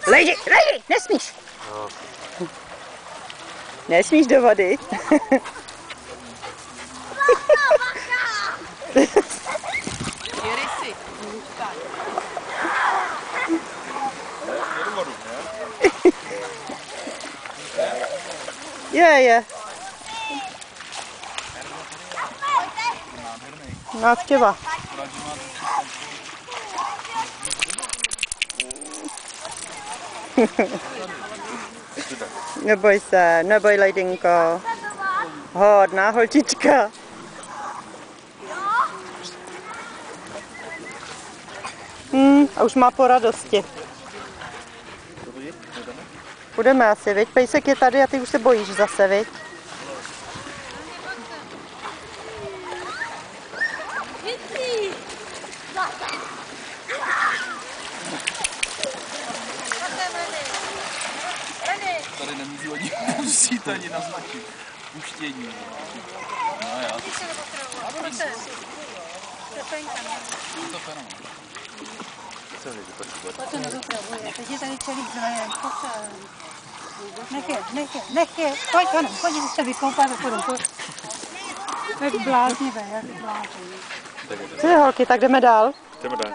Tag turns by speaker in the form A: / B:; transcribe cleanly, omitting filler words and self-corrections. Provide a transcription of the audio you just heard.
A: Lejdi, nesmíš. Nesmíš do vody.
B: Je rysy.
A: Je. Návštěva. Neboj se, neboj, Lejdinko. Hodná holčička. A už má po radosti. Půjdeme asi, viď? Pejsek je tady a ty už se bojíš zase, viď?
C: Tady nemusíte ani naznačit puštění. No já.
B: Proč?
C: To fenomén.
B: To nezotravuje, teď je tady celý zrajen. Nech je. Pojď, ano, pojď se vykoupat a půjdem. Jak bláznivé, jak bláznivé.
A: Co je, holky, tak jdeme dál?
D: Jdeme dál.